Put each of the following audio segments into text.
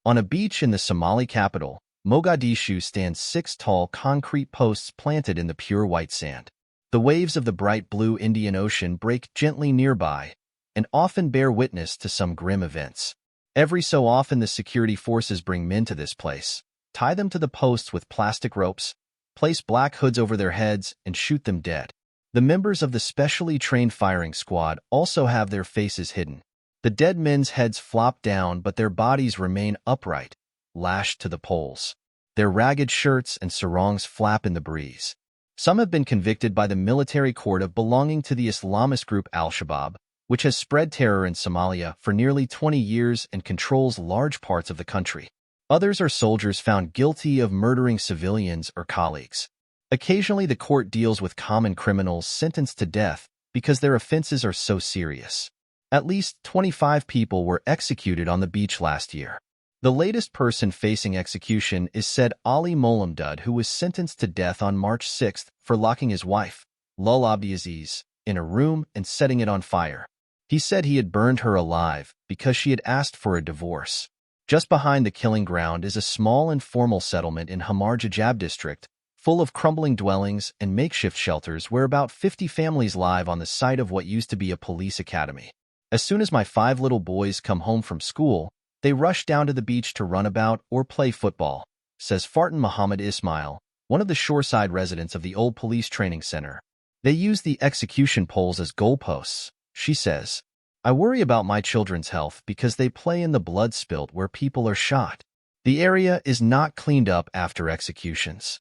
On a beach in the Somali capital, Mogadishu stands 6 tall concrete posts planted in the pure white sand. The waves of the bright blue Indian Ocean break gently nearby and often bear witness to some grim events. Every so often the security forces bring men to this place, tie them to the posts with plastic ropes, place black hoods over their heads, and shoot them dead. The members of the specially trained firing squad also have their faces hidden. The dead men's heads flop down, but their bodies remain upright, lashed to the poles. Their ragged shirts and sarongs flap in the breeze. Some have been convicted by the military court of belonging to the Islamist group Al-Shabaab, which has spread terror in Somalia for nearly 20 years and controls large parts of the country. Others are soldiers found guilty of murdering civilians or colleagues. Occasionally, the court deals with common criminals sentenced to death because their offenses are so serious. At least 25 people were executed on the beach last year. The latest person facing execution is said Ali Molamdud, who was sentenced to death on March 6 for locking his wife, Lul Abdiaziz, in a room and setting it on fire. He said he had burned her alive because she had asked for a divorce. Just behind the killing ground is a small informal settlement in Hamar Jajab district, full of crumbling dwellings and makeshift shelters where about 50 families live on the site of what used to be a police academy. As soon as my 5 little boys come home from school, they rush down to the beach to run about or play football, says Fartan Muhammad Ismail, one of the shoreside residents of the old police training center. They use the execution poles as goalposts, she says. I worry about my children's health because they play in the blood spilt where people are shot. The area is not cleaned up after executions.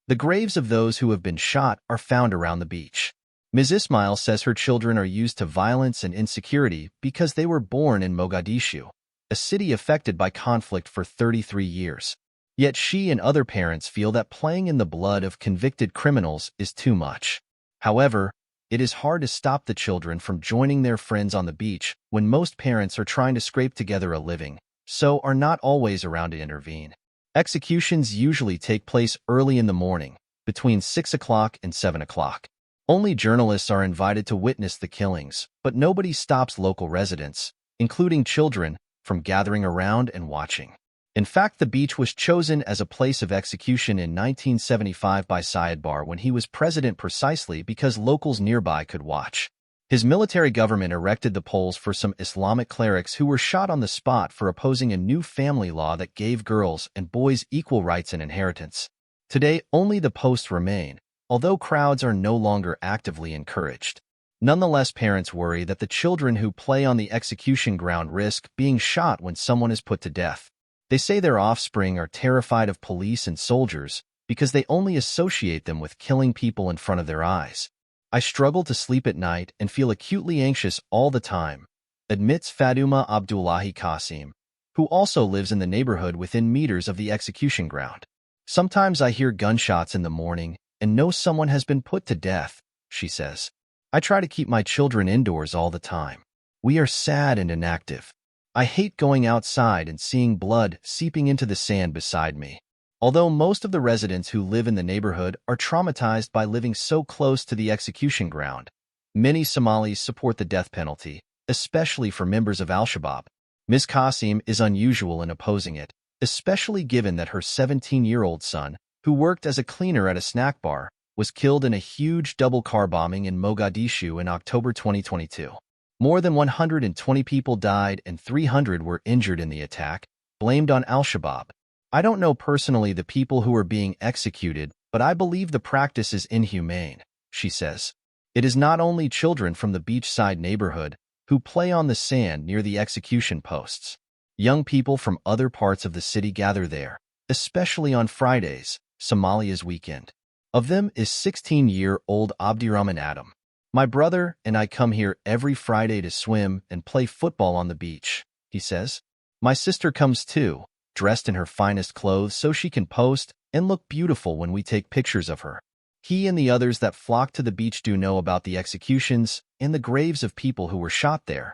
The graves of those who have been shot are found around the beach. Ms. Ismail says her children are used to violence and insecurity because they were born in Mogadishu, a city affected by conflict for 33 years. Yet she and other parents feel that playing in the blood of convicted criminals is too much. However, it is hard to stop the children from joining their friends on the beach when most parents are trying to scrape together a living, so are not always around to intervene. Executions usually take place early in the morning, between 6 o'clock and 7 o'clock. Only journalists are invited to witness the killings, but nobody stops local residents, including children, from gathering around and watching. In fact, the beach was chosen as a place of execution in 1975 by Syed Barre when he was president precisely because locals nearby could watch. His military government erected the poles for some Islamic clerics who were shot on the spot for opposing a new family law that gave girls and boys equal rights and inheritance. Today, only the posts remain, although crowds are no longer actively encouraged. Nonetheless, parents worry that the children who play on the execution ground risk being shot when someone is put to death. They say their offspring are terrified of police and soldiers because they only associate them with killing people in front of their eyes. I struggle to sleep at night and feel acutely anxious all the time, admits Faduma Abdullahi Qasim, who also lives in the neighborhood within meters of the execution ground. Sometimes I hear gunshots in the morning and know someone has been put to death, she says. I try to keep my children indoors all the time. We are sad and inactive. I hate going outside and seeing blood seeping into the sand beside me. Although most of the residents who live in the neighborhood are traumatized by living so close to the execution ground, many Somalis support the death penalty, especially for members of Al-Shabaab. Ms. Qasim is unusual in opposing it, especially given that her 17-year-old son, who worked as a cleaner at a snack bar, was killed in a huge double car bombing in Mogadishu in October 2022. More than 120 people died and 300 were injured in the attack, blamed on Al-Shabaab. I don't know personally the people who are being executed, but I believe the practice is inhumane, she says. It is not only children from the beachside neighborhood who play on the sand near the execution posts. Young people from other parts of the city gather there, especially on Fridays, Somalia's weekend. Of them is 16-year-old Abdirahman Adam. My brother and I come here every Friday to swim and play football on the beach, he says. My sister comes too, dressed in her finest clothes so she can post and look beautiful when we take pictures of her. He and the others that flock to the beach do know about the executions and the graves of people who were shot there,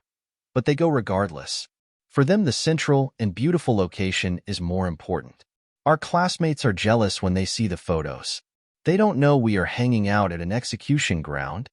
but they go regardless. For them, the central and beautiful location is more important. Our classmates are jealous when they see the photos. They don't know we are hanging out at an execution ground,